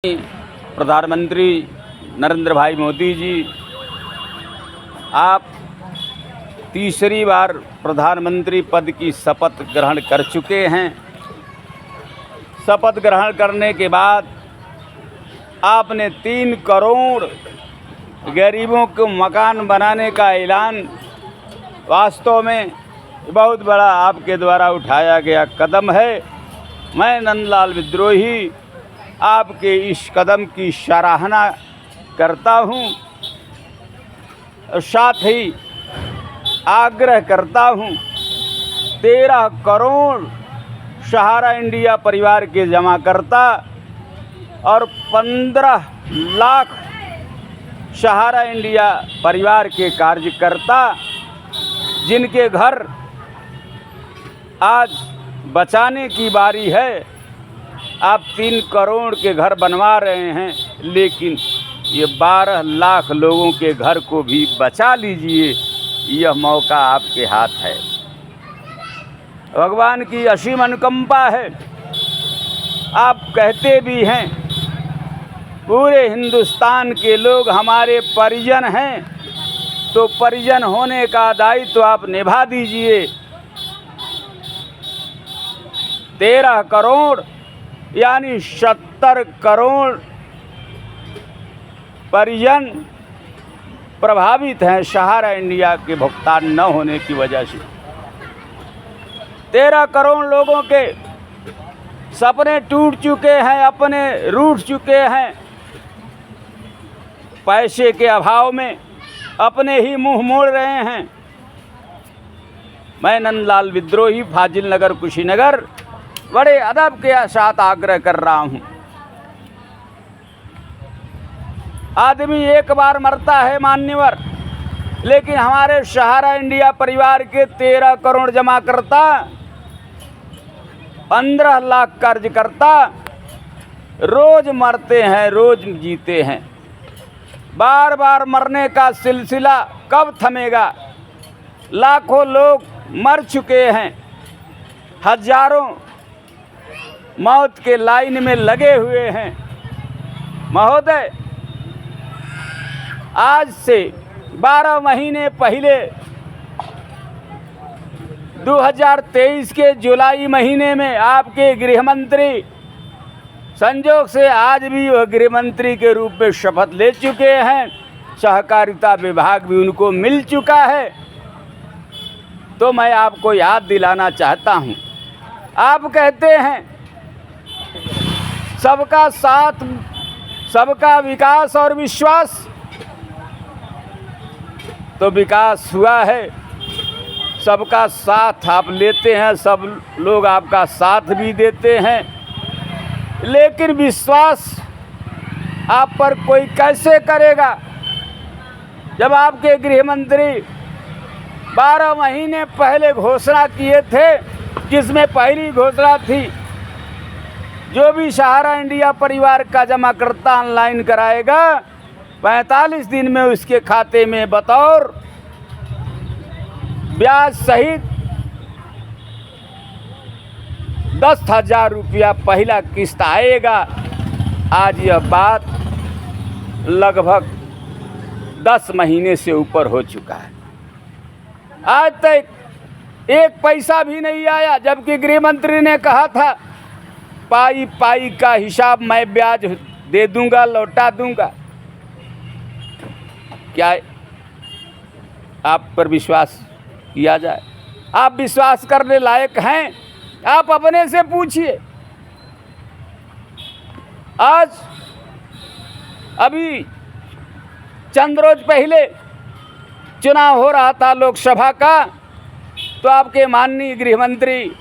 प्रधानमंत्री नरेंद्र भाई मोदी जी, आप तीसरी बार प्रधानमंत्री पद की शपथ ग्रहण कर चुके हैं। शपथ ग्रहण करने के बाद आपने 3 करोड़ गरीबों को मकान बनाने का ऐलान, वास्तव में बहुत बड़ा आपके द्वारा उठाया गया कदम है। मैं नंदलाल विद्रोही आपके इस कदम की सराहना करता हूं और साथ ही आग्रह करता हूं 13 करोड़ सहारा इंडिया परिवार के जमाकर्ता और 15 लाख सहारा इंडिया परिवार के कार्यकर्ता जिनके घर आज बचाने की बारी है। आप 3 करोड़ के घर बनवा रहे हैं, लेकिन ये 12 लाख लोगों के घर को भी बचा लीजिए, यह मौका आपके हाथ है। भगवान की असीम अनुकंपा है। आप कहते भी हैं पूरे हिंदुस्तान के लोग हमारे परिजन हैं, तो परिजन होने का दायित्व आप निभा दीजिए। 13 करोड़ यानी 70 करोड़ परिजन प्रभावित हैं सहारा इंडिया के भुगतान न होने की वजह से। 13 करोड़ लोगों के सपने टूट चुके हैं, अपने रूठ चुके हैं, पैसे के अभाव में अपने ही मुंह मोड़ रहे हैं। मैं नंदलाल विद्रोही फाजिल नगर कुशीनगर बड़े अदब के साथ आग्रह कर रहा हूं। आदमी एक बार मरता है मान्यवर, लेकिन हमारे सहारा इंडिया परिवार के 13 करोड़ जमाकर्ता, 15 लाख कार्यकर्ता रोज मरते हैं, रोज जीते हैं। बार बार मरने का सिलसिला कब थमेगा? लाखों लोग मर चुके हैं, हजारों मौत के लाइन में लगे हुए हैं। महोदय, आज से 12 महीने पहले 2023 के जुलाई महीने में आपके गृह मंत्री, संजोग से आज भी वह गृह मंत्री के रूप में शपथ ले चुके हैं, सहकारिता विभाग भी उनको मिल चुका है। तो मैं आपको याद दिलाना चाहता हूं, आप कहते हैं सबका साथ, सबका विकास और विश्वास, तो विकास हुआ है। सबका साथ आप लेते हैं, सब लोग आपका साथ भी देते हैं, लेकिन विश्वास आप पर कोई कैसे करेगा जब आपके गृह मंत्री 12 महीने पहले घोषणा किए थे, जिसमें पहली घोषणा थी जो भी सहारा इंडिया परिवार का जमाकर्ता ऑनलाइन कराएगा 45 दिन में उसके खाते में बतौर ब्याज सहित 10,000 रुपया पहला किस्त आएगा। आज यह बात लगभग 10 महीने से ऊपर हो चुका है, आज तक एक पैसा भी नहीं आया, जबकि गृह मंत्री ने कहा था पाई पाई का हिसाब मैं ब्याज दे दूंगा, लौटा दूंगा। क्या आप पर विश्वास किया जाए? आप विश्वास करने लायक हैं? आप अपने से पूछिए। आज अभी चंद रोज पहले चुनाव हो रहा था लोकसभा का, तो आपके माननीय गृह मंत्री,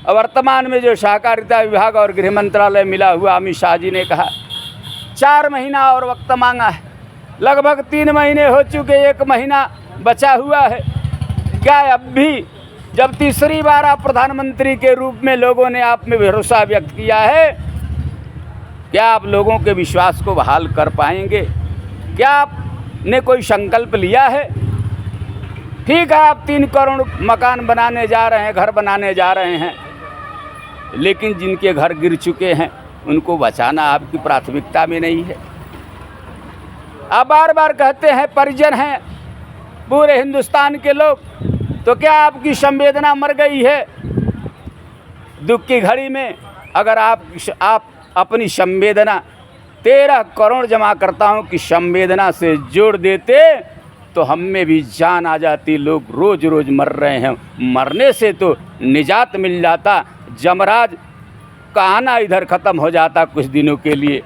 वर्तमान में जो सहकारिता विभाग और गृह मंत्रालय मिला हुआ अमित शाह जी ने कहा 4 महीना और वक्त मांगा है। लगभग 3 महीने हो चुके, 1 महीना बचा हुआ है। क्या अब भी जब तीसरी बार आप प्रधानमंत्री के रूप में लोगों ने आप में भरोसा व्यक्त किया है, क्या आप लोगों के विश्वास को बहाल कर पाएंगे? क्या आपने कोई संकल्प लिया है? ठीक है, आप 3 करोड़ मकान बनाने जा रहे हैं, घर बनाने जा रहे हैं, लेकिन जिनके घर गिर चुके हैं, उनको बचाना आपकी प्राथमिकता में नहीं है। आप बार बार कहते हैं परिजन हैं पूरे हिंदुस्तान के लोग, तो क्या आपकी संवेदना मर गई है? दुख की घड़ी में अगर आप अपनी संवेदना 13 करोड़ जमाकर्ताओं की संवेदना से जोड़ देते तो हम में भी जान आ जाती। लोग रोज़ रोज़ मर रहे हैं, मरने से तो निजात मिल जाता, जमराज का आना इधर ख़त्म हो जाता कुछ दिनों के लिए।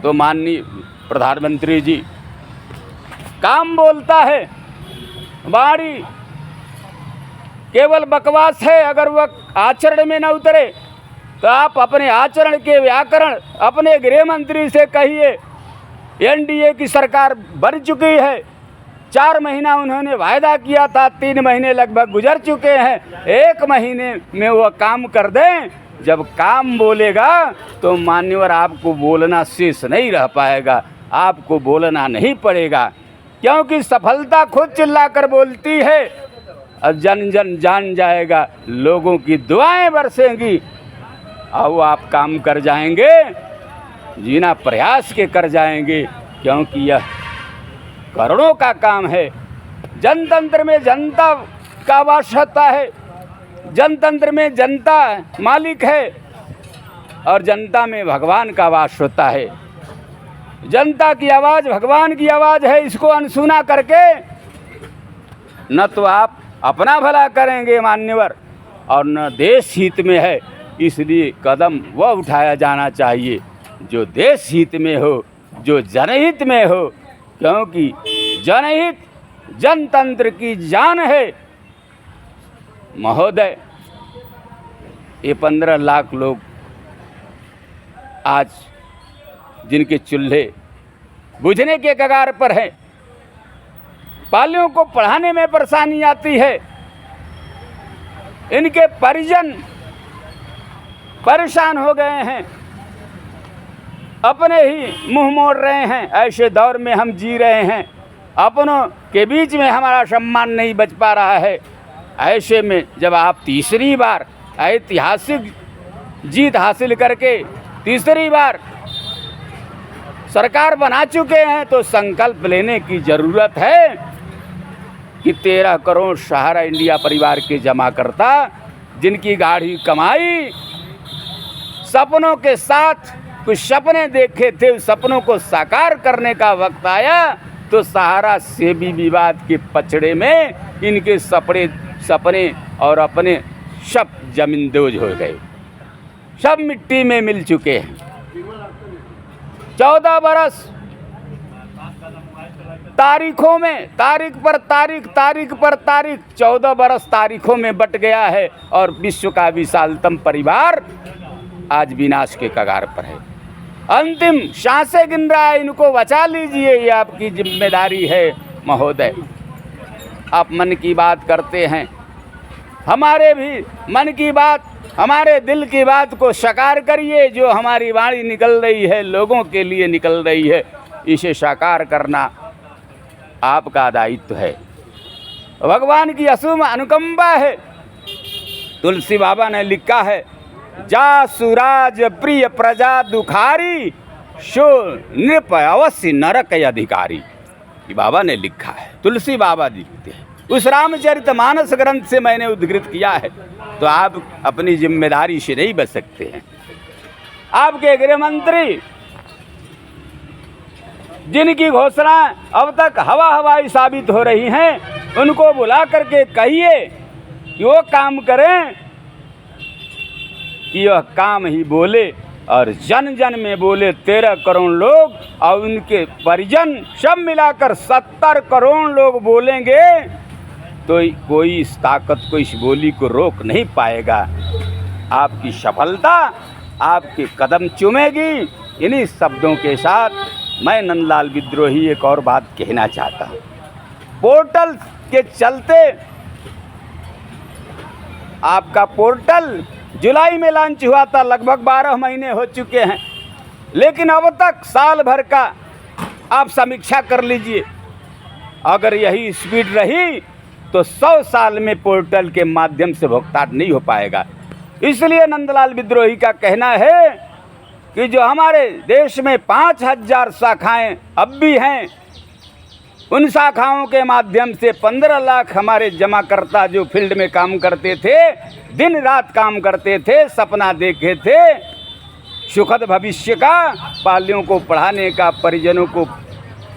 तो माननीय प्रधानमंत्री जी, काम बोलता है, वाणी केवल बकवास है। अगर वह आचरण में न उतरे तो आप अपने आचरण के व्याकरण अपने गृह मंत्री से कहिए। एनडीए की सरकार बन चुकी है, 4 महीना उन्होंने वायदा किया था, 3 महीने लगभग गुजर चुके हैं, 1 महीने में वह काम कर दें। जब काम बोलेगा तो मान्यवर आपको बोलना शेष नहीं रह पाएगा, आपको बोलना नहीं पड़ेगा, क्योंकि सफलता खुद चिल्लाकर बोलती है और जन जन जान जाएगा, लोगों की दुआएं बरसेंगी और वो आप काम कर जाएंगे, जीना प्रयास के कर जाएंगे, क्योंकि यह करोड़ों का काम है। जनतंत्र में जनता का वास होता है, जनतंत्र में जनता मालिक है और जनता में भगवान का वास होता है। जनता की आवाज़ भगवान की आवाज़ है, इसको अनसुना करके न तो आप अपना भला करेंगे मान्यवर और न देश हित में है। इसलिए कदम वह उठाया जाना चाहिए जो देश हित में हो, जो जनहित में हो, क्योंकि जनहित जनतंत्र की जान है। महोदय, ये 15 लाख लोग आज जिनके चूल्हे बुझने के कगार पर हैं, पालियों को पढ़ाने में परेशानी आती है, इनके परिजन परेशान हो गए हैं, अपने ही मुंह मोड़ रहे हैं। ऐसे दौर में हम जी रहे हैं, अपनों के बीच में हमारा सम्मान नहीं बच पा रहा है। ऐसे में जब आप तीसरी बार ऐतिहासिक जीत हासिल करके तीसरी बार सरकार बना चुके हैं तो संकल्प लेने की ज़रूरत है कि 13 करोड़ सहारा इंडिया परिवार के जमाकर्ता जिनकी गाढ़ी कमाई सपनों के साथ कुछ सपने देखे थे, उस सपनों को साकार करने का वक्त आया तो सहारा से भी विवाद के पचड़े में इनके सपने और अपने सब जमींदोज हो गए, सब मिट्टी में मिल चुके हैं। 14 बरस तारीखों में तारीख पर तारीख 14 बरस तारीखों में बट गया है और विश्व का विशालतम परिवार आज विनाश के कगार पर है। अंतिम सांसें गिन रहा है, इनको बचा लीजिए, ये आपकी जिम्मेदारी है महोदय। आप मन की बात करते हैं, हमारे भी मन की बात, हमारे दिल की बात को साकार करिए। जो हमारी वाणी निकल रही है, लोगों के लिए निकल रही है, इसे साकार करना आपका दायित्व है। भगवान की असीम अनुकंपा है। तुलसी बाबा ने लिखा है, जा सुराज प्रिय प्रजा दुखारी, सो नृप अवश्य नरक अधिकारी। ये बाबा ने लिखा है, तुलसी बाबा लिखते हैं। उस रामचरितमानस ग्रंथ से मैंने उद्धृत किया है, तो आप अपनी जिम्मेदारी से नहीं बच सकते हैं। आपके गृह मंत्री जिनकी घोषणा अब तक हवाई साबित हो रही हैं, उनको बुला करके कहिए कि वो काम करें, कि वह काम ही बोले और जन जन में बोले। 13 करोड़ लोग और उनके परिजन सब मिलाकर 70 करोड़ लोग बोलेंगे तो कोई इस ताकत को, इस बोली को रोक नहीं पाएगा। आपकी सफलता आपके कदम चूमेगी। इन्हीं शब्दों के साथ मैं नंदलाल विद्रोही एक और बात कहना चाहता हूँ। पोर्टल के चलते आपका पोर्टल जुलाई में लॉन्च हुआ था, लगभग 12 महीने हो चुके हैं, लेकिन अब तक साल भर का आप समीक्षा कर लीजिए। अगर यही स्पीड रही तो 100 साल में पोर्टल के माध्यम से भुगतान नहीं हो पाएगा। इसलिए नंदलाल विद्रोही का कहना है कि जो हमारे देश में 5000 शाखाएं अब भी हैं, उन शाखाओं के माध्यम से 15 लाख हमारे जमाकर्ता जो फील्ड में काम करते थे, दिन रात काम करते थे, सपना देखे थे सुखद भविष्य का, पालियों को पढ़ाने का, परिजनों को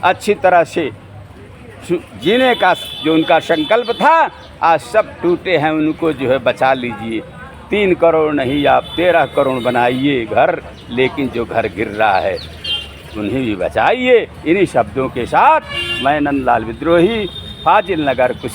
अच्छी तरह से जीने का जो उनका संकल्प था, आज सब टूटे हैं। उनको जो है बचा लीजिए। 3 करोड़ नहीं, आप 13 करोड़ बनाइए घर, लेकिन जो घर गिर रहा है उन्हें भी बचाइए। इन्हीं शब्दों के साथ मैं नंदलाल विद्रोही, फाजिल नगर कुछ